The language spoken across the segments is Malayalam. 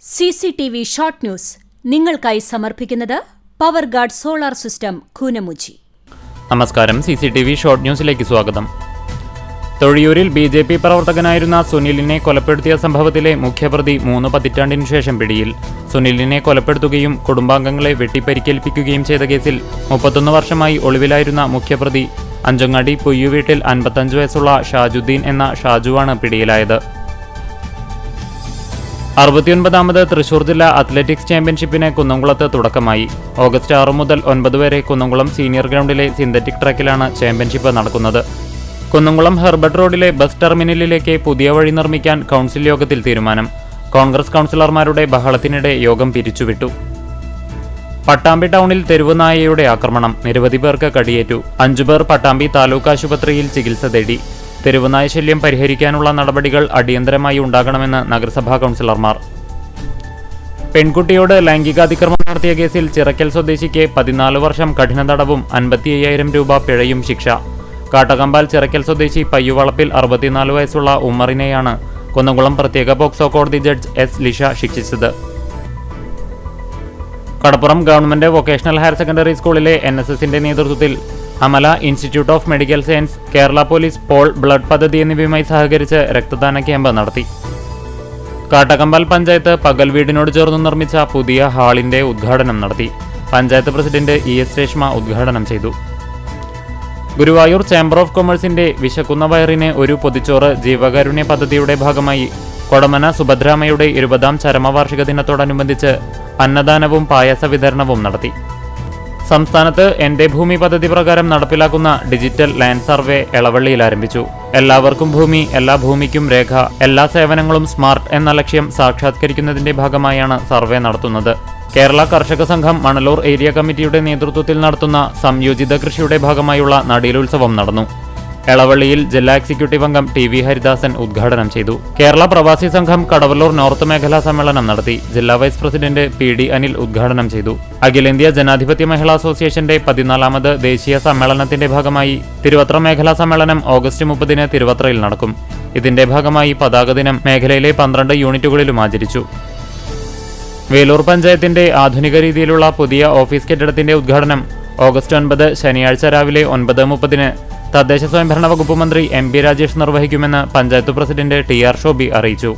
CCTV ഷോർട്ട് ന്യൂസ് നിങ്ങൾക്കായി സമർപ്പിക്കുന്നത് power guard solar system Koonamuchi. നമസ്കാരം. CCTV ഷോർട്ട് ന്യൂസിലേക്ക് സ്വാഗതം. തൊഴിയൂരിൽ BJP പ്രവർത്തകനായിരുന്ന സുനിലിനെ കൊലപ്പെടുത്തിയ സംഭവത്തിലെ മുഖ്യപ്രതി 3 പതിറ്റാണ്ടിനു ശേഷം പിടിയിൽ. സുനിലിനെ കൊലപ്പെടുത്തുകയും കുടുംബാംഗങ്ങളെ വെട്ടിപ്പരിക്കേൽപ്പിക്കുകയും ചെയ്ത കേസിൽ 31 വർഷമായി ഒളിവിലായിരുന്ന മുഖ്യപ്രതി അഞ്ചങ്ങാടി പുയ്യുവീട്ടിൽ 55 വയസ്സുള്ള ഷാജുദ്ദീൻ എന്ന ഷാജുവാണ് പിടിയിലായത്. 69ാമത് തൃശൂർ ജില്ലാ അത്ലറ്റിക്സ് ചാമ്പ്യൻഷിപ്പിന് കുന്നംകുളത്ത് തുടക്കമായി. ഓഗസ്റ്റ് 6 മുതൽ 9 വരെ കുന്നംകുളം സീനിയർ ഗ്രൗണ്ടിലെ സിന്തറ്റിക് ട്രാക്കിലാണ് ചാമ്പ്യൻഷിപ്പ് നടക്കുന്നത്. കുന്നംകുളം ഹെർബർട്ട് റോഡിലെ ബസ് ടെർമിനലിലേക്ക് പുതിയ വഴി നിർമ്മിക്കാൻ കൗൺസിൽ യോഗത്തിൽ തീരുമാനം. കോൺഗ്രസ് കൗൺസിലർമാരുടെ ബഹളത്തിനിടെ യോഗം പിരിച്ചുവിട്ടു. പട്ടാമ്പി ടൗണിൽ തെരുവ് നായയുടെ ആക്രമണം, നിരവധി പേർക്ക് കടിയേറ്റു. 5 പേർ പട്ടാമ്പി താലൂക്ക് ആശുപത്രിയിൽ ചികിത്സ തേടി. തെരുവുനായ ശല്യം പരിഹരിക്കാനുള്ള നടപടികൾ അടിയന്തരമായി ഉണ്ടാകണമെന്ന് നഗരസഭാ കൗൺസിലർമാർ. പെൺകുട്ടിയോട് ലൈംഗികാതിക്രമം നടത്തിയ കേസിൽ ചിറക്കൽ സ്വദേശിക്ക് 14 വർഷം കഠിന തടവും 55,000 രൂപ പിഴയും ശിക്ഷ. കാട്ടകമ്പാൽ ചിറക്കൽ സ്വദേശി പയ്യുവളപ്പിൽ 64 വയസ്സുള്ള ഉമ്മറിനെയാണ് കുന്നംകുളം പ്രത്യേക പോക്സോ കോടതി ജഡ്ജ് S. ലിഷ ശിക്ഷിച്ചത്. Kadappuram government vocational higher secondary സ്കൂളിലെ NSSന്റെ നേതൃത്വത്തിൽ Amala institute of medical science, Kerala police, pol blood പദ്ധതി എന്നിവയുമായി സഹകരിച്ച് രക്തദാന ക്യാമ്പ് നടത്തി. കാട്ടകമ്പാൽ പഞ്ചായത്ത് പകൽ വീടിനോട് ചേർന്ന് നിർമ്മിച്ച പുതിയ ഹാളിന്റെ ഉദ്ഘാടനം നടത്തി. പഞ്ചായത്ത് പ്രസിഡന്റ് ES രേഷ്മ ഉദ്ഘാടനം ചെയ്തു. ഗുരുവായൂർ ചേംബർ ഓഫ് കൊമേഴ്സിന്റെ വിശക്കുന്ന വയറിന് ഒരു പൊതിച്ചോറ് ജീവകാരുണ്യ പദ്ധതിയുടെ ഭാഗമായി കൊടമന സുഭദ്രാമയുടെ 20ാം ചരമവാർഷിക ദിനത്തോടനുബന്ധിച്ച് അന്നദാനവും പായസ വിതരണവും നടത്തി. സംസ്ഥാനത്ത് എന്റെ ഭൂമി പദ്ധതി പ്രകാരം നടപ്പിലാക്കുന്ന ഡിജിറ്റൽ ലാൻഡ് സർവേ എളവള്ളിയിൽ ആരംഭിച്ചു. എല്ലാവർക്കും ഭൂമി, എല്ലാ ഭൂമിക്കും രേഖ, എല്ലാ സേവനങ്ങളും സ്മാർട്ട് എന്ന ലക്ഷ്യം സാക്ഷാത്കരിക്കുന്നതിന്റെ ഭാഗമായാണ് സർവേ നടത്തുന്നത്. കേരള കർഷക സംഘം മണലൂർ ഏരിയ കമ്മിറ്റിയുടെ നേതൃത്വത്തിൽ നടത്തുന്ന സംയോജിത കൃഷിയുടെ ഭാഗമായുള്ള നടീലുത്സവം നടന്നു. എളവള്ളിയിൽ ജില്ലാ എക്സിക്യൂട്ടീവ് അംഗം TV ഹരിദാസൻ ഉദ്ഘാടനം ചെയ്തു. കേരള പ്രവാസി സംഘം കടവല്ലൂർ നോർത്ത് മേഖലാ സമ്മേളനം നടത്തി. ജില്ലാ വൈസ് പ്രസിഡന്റ് PD അനിൽ ഉദ്ഘാടനം ചെയ്തു. അഖിലേന്ത്യാ ജനാധിപത്യ മഹിളാ അസോസിയേഷന്റെ 14ാമത് ദേശീയ സമ്മേളനത്തിന്റെ ഭാഗമായി തിരുവത്ര മേഖലാ സമ്മേളനം ഓഗസ്റ്റ് 30-ന് തിരുവത്രയിൽ നടക്കും. ഇതിന്റെ ഭാഗമായി പതാക ദിനം മേഖലയിലെ 12 യൂണിറ്റുകളിലും ആചരിച്ചു. വേലൂർ പഞ്ചായത്തിന്റെ ആധുനിക രീതിയിലുള്ള പുതിയ ഓഫീസ് കെട്ടിടത്തിന്റെ ഉദ്ഘാടനം ഓഗസ്റ്റ് 9 ശനിയാഴ്ച രാവിലെ 9:30-ന് തദ്ദേശ സ്വയംഭരണ വകുപ്പ് മന്ത്രി MB രാജേഷ് നിർവഹിക്കുമെന്ന് പഞ്ചായത്ത് പ്രസിഡന്റ് TR ഷോബി അറിയിച്ചു.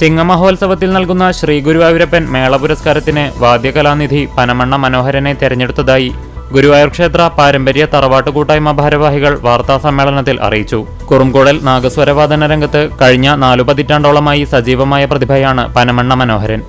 ചിങ്ങമഹോത്സവത്തിൽ നൽകുന്ന ശ്രീ ഗുരുവായൂരപ്പൻ മേള പുരസ്കാരത്തിന് വാദ്യകലാനിധി പനമണ്ണ മനോഹരനെ തെരഞ്ഞെടുത്തതായി ഗുരുവായൂർ ക്ഷേത്ര പാരമ്പര്യ തറവാട്ട് കൂട്ടായ്മ ഭാരവാഹികൾ വാർത്താ സമ്മേളനത്തിൽ അറിയിച്ചു. കുറുംകൂടൽ നാഗസ്വരവാദന രംഗത്ത് കഴിഞ്ഞ 4 പതിറ്റാണ്ടോളമായി സജീവമായ പ്രതിഭയാണ് പനമണ്ണ മനോഹരൻ.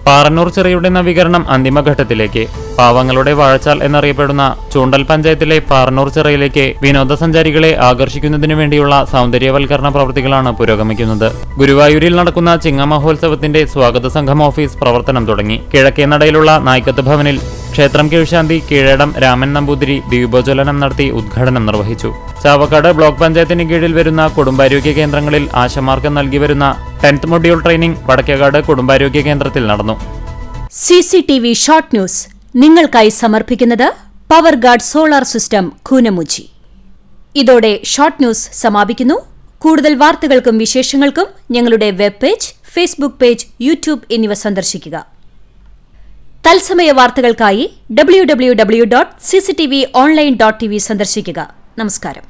പാറന്നൂർ ചിറയുടെ നവീകരണം അന്തിമഘട്ടത്തിലേക്ക്. പാവങ്ങളുടെ വാഴച്ചാൽ എന്നറിയപ്പെടുന്ന ചൂണ്ടൽ പഞ്ചായത്തിലെ പാറന്നൂർ ചിറയിലേക്ക് വിനോദസഞ്ചാരികളെ ആകർഷിക്കുന്നതിനു വേണ്ടിയുള്ള സൗന്ദര്യവൽക്കരണ പ്രവൃത്തികളാണ് പുരോഗമിക്കുന്നത്. ഗുരുവായൂരിൽ നടക്കുന്ന ചിങ്ങമഹോത്സവത്തിന്റെ സ്വാഗത സംഘം ഓഫീസ് പ്രവർത്തനം തുടങ്ങി. കിഴക്കേ നടയിലുള്ള നായ്ക്കത്ത് ഭവനിൽ ക്ഷേത്രം കീഴ്ശാന്തി കീഴടം രാമൻ നമ്പൂതിരി ദീപോജ്വലനം നടത്തി ഉദ്ഘാടനം നിർവഹിച്ചു. ചാവക്കാട് ബ്ലോക്ക് പഞ്ചായത്തിന് കീഴിൽ വരുന്ന കുടുംബാരോഗ്യ കേന്ദ്രങ്ങളിൽ ആശമാർക്ക് നൽകി വരുന്ന 10th മൊഡ്യൂൾ ട്രെയിനിംഗ് വടക്കേകാട് കുടുംബാരോഗ്യ കേന്ദ്രത്തിൽ നടന്നു. CCTV ഷോർട്ട് ന്യൂസ് നിങ്ങൾക്കായി സമർപ്പിക്കുന്നത് power guard solar system Koonamuchi. ഇതോടെ ഷോർട്ട് ന്യൂസ് സമാപിക്കുന്നു. കൂടുതൽ വാർത്തകൾക്കും വിശേഷങ്ങൾക്കും ഞങ്ങളുടെ web page, Facebook page, YouTube എന്നിവ സന്ദർശിക്കുക. തത്സമയ വാർത്തകൾക്കായി www.cctv online.tv സന്ദർശിക്കുക. നമസ്കാരം.